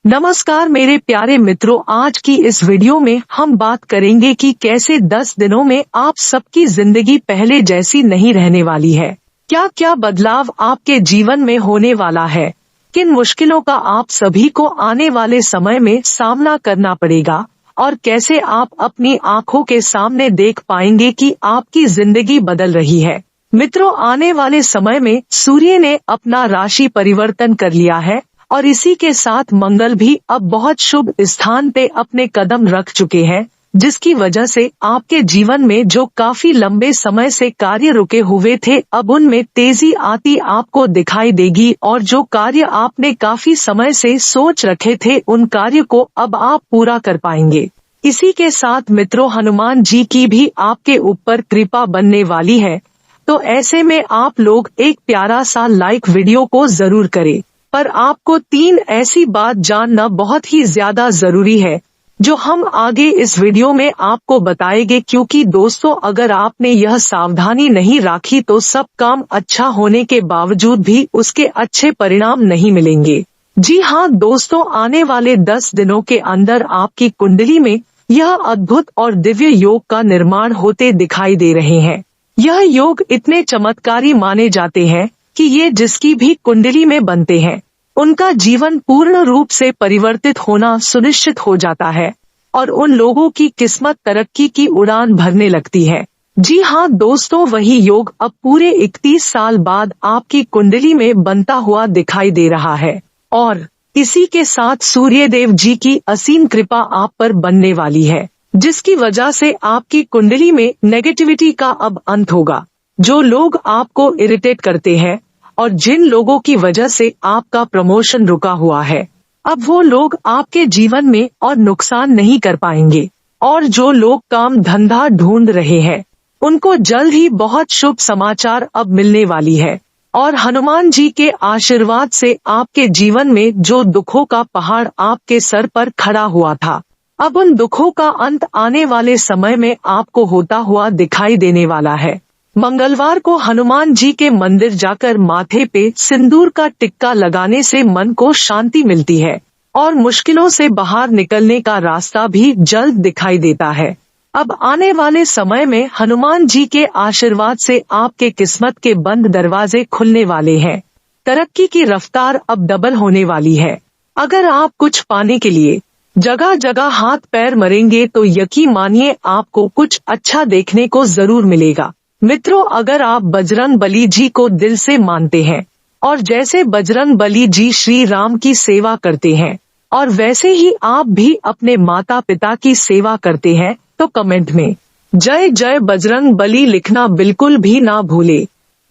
नमस्कार मेरे प्यारे मित्रों, आज की इस वीडियो में हम बात करेंगे कि कैसे 10 दिनों में आप सबकी जिंदगी पहले जैसी नहीं रहने वाली है। क्या क्या बदलाव आपके जीवन में होने वाला है, किन मुश्किलों का आप सभी को आने वाले समय में सामना करना पड़ेगा और कैसे आप अपनी आंखों के सामने देख पाएंगे कि आपकी जिंदगी बदल रही है। मित्रों, आने वाले समय में सूर्य ने अपना राशि परिवर्तन कर लिया है और इसी के साथ मंगल भी अब बहुत शुभ स्थान पे अपने कदम रख चुके हैं, जिसकी वजह से आपके जीवन में जो काफी लंबे समय से कार्य रुके हुए थे अब उनमें तेजी आती आपको दिखाई देगी और जो कार्य आपने काफी समय से सोच रखे थे उन कार्य को अब आप पूरा कर पाएंगे। इसी के साथ मित्रों, हनुमान जी की भी आपके ऊपर कृपा बनने वाली है, तो ऐसे में आप लोग एक प्यारा सा लाइक वीडियो को जरूर करें। पर आपको 3 ऐसी बात जानना बहुत ही ज्यादा जरूरी है जो हम आगे इस वीडियो में आपको बताएंगे, क्योंकि दोस्तों अगर आपने यह सावधानी नहीं रखी तो सब काम अच्छा होने के बावजूद भी उसके अच्छे परिणाम नहीं मिलेंगे। जी हाँ दोस्तों, आने वाले 10 दिनों के अंदर आपकी कुंडली में यह अद्भुत और दिव्य योग का निर्माण होते दिखाई दे रहे हैं। यह योग इतने चमत्कारी माने जाते हैं कि ये जिसकी भी कुंडली में बनते हैं उनका जीवन पूर्ण रूप से परिवर्तित होना सुनिश्चित हो जाता है और उन लोगों की किस्मत तरक्की की उड़ान भरने लगती है। जी हाँ दोस्तों, वही योग अब पूरे 31 साल बाद आपकी कुंडली में बनता हुआ दिखाई दे रहा है और इसी के साथ सूर्य देव जी की असीम कृपा आप पर बनने वाली है, जिसकी वजह से आपकी कुंडली में नेगेटिविटी का अब अंत होगा। जो लोग आपको इरिटेट करते हैं और जिन लोगों की वजह से आपका प्रमोशन रुका हुआ है, अब वो लोग आपके जीवन में और नुकसान नहीं कर पाएंगे। और जो लोग काम धंधा ढूंढ रहे हैं उनको जल्द ही बहुत शुभ समाचार अब मिलने वाली है और हनुमान जी के आशीर्वाद से आपके जीवन में जो दुखों का पहाड़ आपके सर पर खड़ा हुआ था, अब उन दुखों का अंत आने वाले समय में आपको होता हुआ दिखाई देने वाला है। मंगलवार को हनुमान जी के मंदिर जाकर माथे पे सिंदूर का टिक्का लगाने से मन को शांति मिलती है और मुश्किलों से बाहर निकलने का रास्ता भी जल्द दिखाई देता है। अब आने वाले समय में हनुमान जी के आशीर्वाद से आपके किस्मत के बंद दरवाजे खुलने वाले हैं। तरक्की की रफ्तार अब डबल होने वाली है। अगर आप कुछ पाने के लिए जगह जगह हाथ पैर मरेंगे तो यकीन मानिए आपको कुछ अच्छा देखने को जरूर मिलेगा। मित्रों, अगर आप बजरंग बली जी को दिल से मानते हैं और जैसे बजरंग बली जी श्री राम की सेवा करते हैं और वैसे ही आप भी अपने माता पिता की सेवा करते हैं तो कमेंट में जय जय बजरंग बली लिखना बिल्कुल भी ना भूले।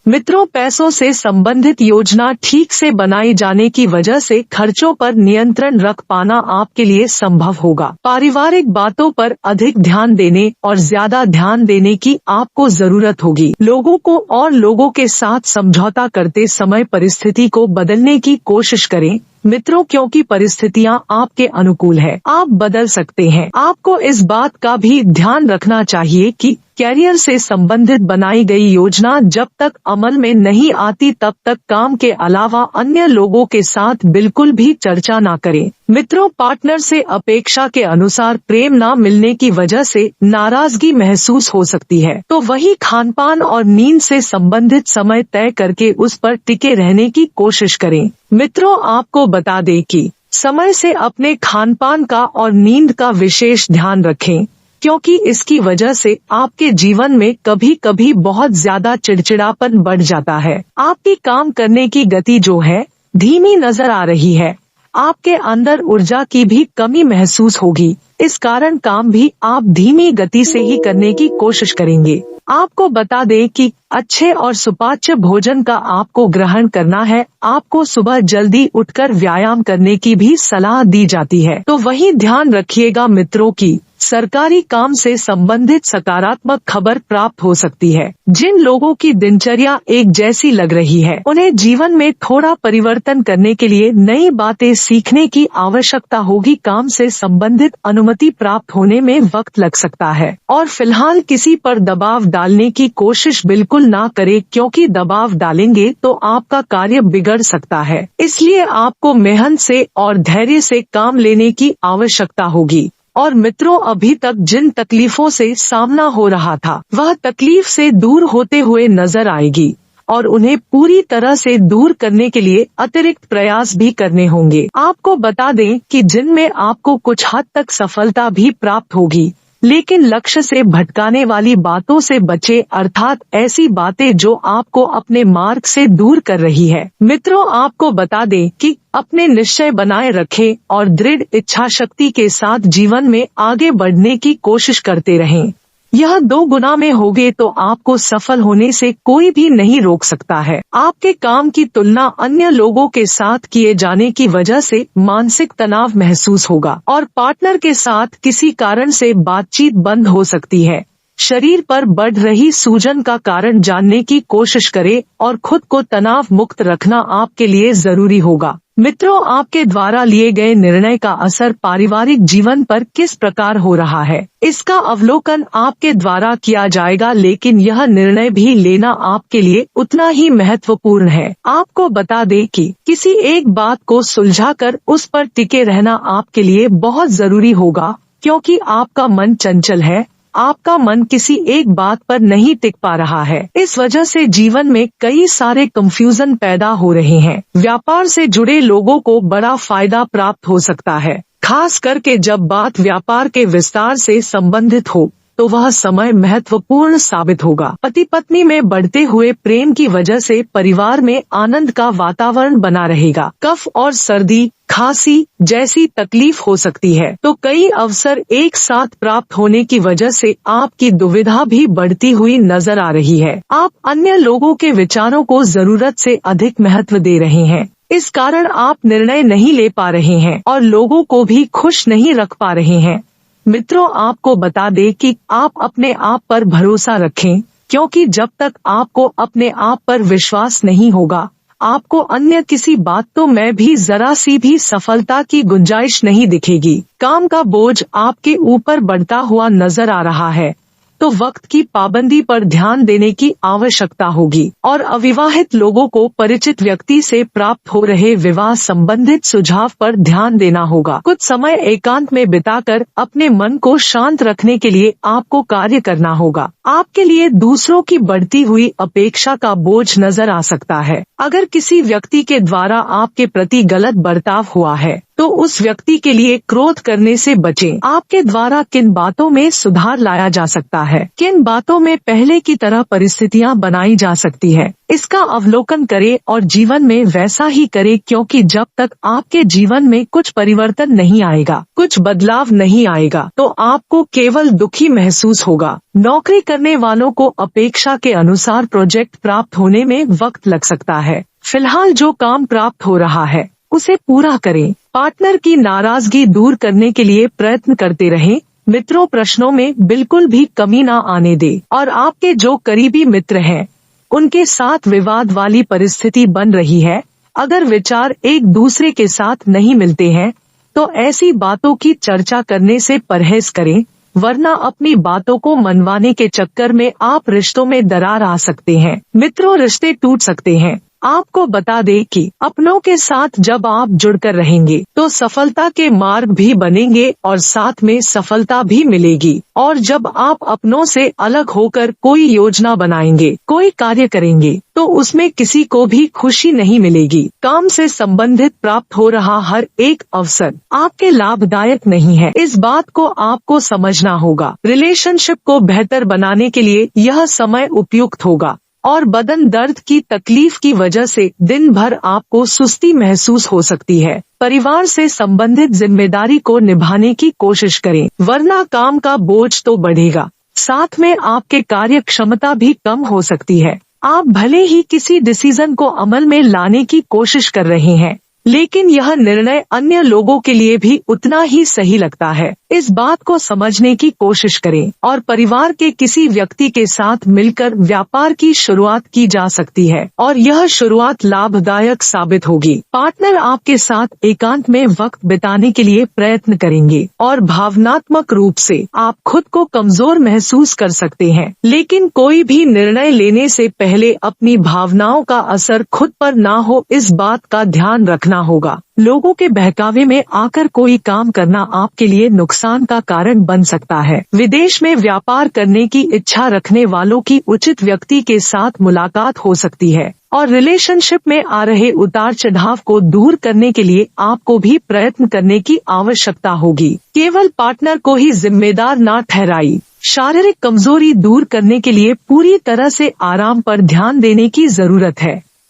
मित्रों, पैसों से संबंधित योजना ठीक से बनाई जाने की वजह से खर्चों पर नियंत्रण रख पाना आपके लिए संभव होगा। पारिवारिक बातों पर अधिक ध्यान देने और ज्यादा ध्यान देने की आपको जरूरत होगी। लोगों को और लोगों के साथ समझौता करते समय परिस्थिति को बदलने की कोशिश करें मित्रों, क्योंकि परिस्थितियां आपके अनुकूल है, आप बदल सकते हैं। आपको इस बात का भी ध्यान रखना चाहिए कि कैरियर से संबंधित बनाई गई योजना जब तक अमल में नहीं आती तब तक काम के अलावा अन्य लोगों के साथ बिल्कुल भी चर्चा ना करें। मित्रों, पार्टनर से अपेक्षा के अनुसार प्रेम ना मिलने की वजह से नाराजगी महसूस हो सकती है, तो वही खानपान और नींद से संबंधित समय तय करके उस पर टिके रहने की कोशिश करें। मित्रों, आपको बता दें कि समय से अपने खानपान का और नींद का विशेष ध्यान रखें, क्योंकि इसकी वजह से आपके जीवन में कभी कभी बहुत ज्यादा चिड़चिड़ापन बढ़ जाता है। आपकी काम करने की गति जो है धीमी नजर आ रही है। आपके अंदर ऊर्जा की भी कमी महसूस होगी, इस कारण काम भी आप धीमी गति से ही करने की कोशिश करेंगे। आपको बता दें कि अच्छे और सुपाच्य भोजन का आपको ग्रहण करना है। आपको सुबह जल्दी उठकर व्यायाम करने की भी सलाह दी जाती है। तो वही ध्यान रखिएगा मित्रों की सरकारी काम से संबंधित सकारात्मक खबर प्राप्त हो सकती है। जिन लोगों की दिनचर्या एक जैसी लग रही है उन्हें जीवन में थोड़ा परिवर्तन करने के लिए नई बातें सीखने की आवश्यकता होगी। काम से संबंधित अनुमान अनुमति प्राप्त होने में वक्त लग सकता है। और फिलहाल किसी पर दबाव डालने की कोशिश बिल्कुल ना करें, क्योंकि दबाव डालेंगे तो आपका कार्य बिगड़ सकता है। इसलिए आपको मेहनत से और धैर्य से काम लेने की आवश्यकता होगी। और मित्रों, अभी तक जिन तकलीफों से सामना हो रहा था, वह तकलीफ से दूर होते हुए नजर आएगी और उन्हें पूरी तरह से दूर करने के लिए अतिरिक्त प्रयास भी करने होंगे। आपको बता दें कि जिनमें आपको कुछ हद तक सफलता भी प्राप्त होगी, लेकिन लक्ष्य से भटकाने वाली बातों से बचे, अर्थात ऐसी बातें जो आपको अपने मार्ग से दूर कर रही है। मित्रों, आपको बता दें कि अपने निश्चय बनाए रखें और दृढ़ इच्छा शक्ति के साथ जीवन में आगे बढ़ने की कोशिश करते रहें। यह 2 गुना में होगे तो आपको सफल होने से कोई भी नहीं रोक सकता है। आपके काम की तुलना अन्य लोगों के साथ किए जाने की वजह से मानसिक तनाव महसूस होगा और पार्टनर के साथ किसी कारण से बातचीत बंद हो सकती है। शरीर पर बढ़ रही सूजन का कारण जानने की कोशिश करें और खुद को तनाव मुक्त रखना आपके लिए जरूरी होगा। मित्रों, आपके द्वारा लिए गए निर्णय का असर पारिवारिक जीवन पर किस प्रकार हो रहा है, इसका अवलोकन आपके द्वारा किया जाएगा, लेकिन यह निर्णय भी लेना आपके लिए उतना ही महत्वपूर्ण है। आपको बता दें कि किसी एक बात को सुलझाकर उस पर टिके रहना आपके लिए बहुत जरूरी होगा, क्योंकि आपका मन चंचल है। आपका मन किसी एक बात पर नहीं टिक पा रहा है। इस वजह से जीवन में कई सारे कंफ्यूजन पैदा हो रहे हैं। व्यापार से जुड़े लोगों को बड़ा फायदा प्राप्त हो सकता है, खास करके जब बात व्यापार के विस्तार से संबंधित हो, तो वह समय महत्वपूर्ण साबित होगा। पति पत्नी में बढ़ते हुए प्रेम की वजह से परिवार में आनंद का वातावरण बना रहेगा। कफ और सर्दी, खांसी जैसी तकलीफ हो सकती है, तो कई अवसर एक साथ प्राप्त होने की वजह से आपकी दुविधा भी बढ़ती हुई नजर आ रही है। आप अन्य लोगों के विचारों को जरूरत से अधिक महत्व दे रहे हैं। इस कारण आप निर्णय नहीं ले पा रहे हैं और लोगों को भी खुश नहीं रख पा रहे हैं। मित्रों, आपको बता दें कि आप अपने आप पर भरोसा रखें, क्योंकि जब तक आपको अपने आप पर विश्वास नहीं होगा, आपको अन्य किसी बातों में भी जरा सी भी सफलता की गुंजाइश नहीं दिखेगी। काम का बोझ आपके ऊपर बढ़ता हुआ नजर आ रहा है, तो वक्त की पाबंदी पर ध्यान देने की आवश्यकता होगी। और अविवाहित लोगों को परिचित व्यक्ति से प्राप्त हो रहे विवाह संबंधित सुझाव पर ध्यान देना होगा। कुछ समय एकांत में बिताकर अपने मन को शांत रखने के लिए आपको कार्य करना होगा। आपके लिए दूसरों की बढ़ती हुई अपेक्षा का बोझ नजर आ सकता है। अगर किसी व्यक्ति के द्वारा आपके प्रति गलत बर्ताव हुआ है, तो उस व्यक्ति के लिए क्रोध करने से बचें। आपके द्वारा किन बातों में सुधार लाया जा सकता है, किन बातों में पहले की तरह परिस्थितियां बनाई जा सकती है, इसका अवलोकन करें और जीवन में वैसा ही करें, क्योंकि जब तक आपके जीवन में कुछ परिवर्तन नहीं आएगा, कुछ बदलाव नहीं आएगा, तो आपको केवल दुखी महसूस होगा। नौकरी करने वालों को अपेक्षा के अनुसार प्रोजेक्ट प्राप्त होने में वक्त लग सकता है। फिलहाल जो काम प्राप्त हो रहा है, उसे पूरा करें। पार्टनर की नाराजगी दूर करने के लिए प्रयत्न करते रहें। मित्रों, प्रश्नों में बिल्कुल भी कमी ना आने दे और आपके जो करीबी मित्र हैं, उनके साथ विवाद वाली परिस्थिति बन रही है। अगर विचार एक दूसरे के साथ नहीं मिलते हैं, तो ऐसी बातों की चर्चा करने से परहेज करें, वरना अपनी बातों को मनवाने के चक्कर में आप रिश्तों में दरार आ सकते हैं। मित्रों, रिश्ते टूट सकते हैं। आपको बता दें कि अपनों के साथ जब आप जुड़कर रहेंगे, तो सफलता के मार्ग भी बनेंगे और साथ में सफलता भी मिलेगी। और जब आप अपनों से अलग होकर कोई योजना बनाएंगे, कोई कार्य करेंगे, तो उसमें किसी को भी खुशी नहीं मिलेगी। काम से संबंधित प्राप्त हो रहा हर एक अवसर आपके लाभदायक नहीं है। इस बात को आपको समझना होगा। रिलेशनशिप को बेहतर बनाने के लिए यह समय उपयुक्त होगा। और बदन दर्द की तकलीफ की वजह से दिन भर आपको सुस्ती महसूस हो सकती है। परिवार से संबंधित जिम्मेदारी को निभाने की कोशिश करें, वरना काम का बोझ तो बढ़ेगा, साथ में आपके कार्य क्षमता भी कम हो सकती है। आप भले ही किसी डिसीजन को अमल में लाने की कोशिश कर रहे हैं, लेकिन यह निर्णय अन्य लोगों के लिए भी उतना ही सही लगता है। इस बात को समझने की कोशिश करें और परिवार के किसी व्यक्ति के साथ मिलकर व्यापार की शुरुआत की जा सकती है और यह शुरुआत लाभदायक साबित होगी। पार्टनर आपके साथ एकांत में वक्त बिताने के लिए प्रयत्न करेंगे और भावनात्मक रूप से आप खुद को कमजोर महसूस कर सकते हैं, लेकिन कोई भी निर्णय लेने से पहले अपनी भावनाओं का असर खुद पर ना हो, इस बात का ध्यान रखना होगा। लोगों के बहकावे में आकर कोई काम करना आपके लिए नुकसान का कारण बन सकता है। विदेश में व्यापार करने की इच्छा रखने वालों की उचित व्यक्ति के साथ मुलाकात हो सकती है और रिलेशनशिप में आ रहे उतार चढ़ाव को दूर करने के लिए आपको भी प्रयत्न करने की आवश्यकता होगी। केवल पार्टनर को ही जिम्मेदार ना ठहराई। शारीरिक कमजोरी दूर करने के लिए पूरी तरह से आराम पर ध्यान देने की जरूरत है।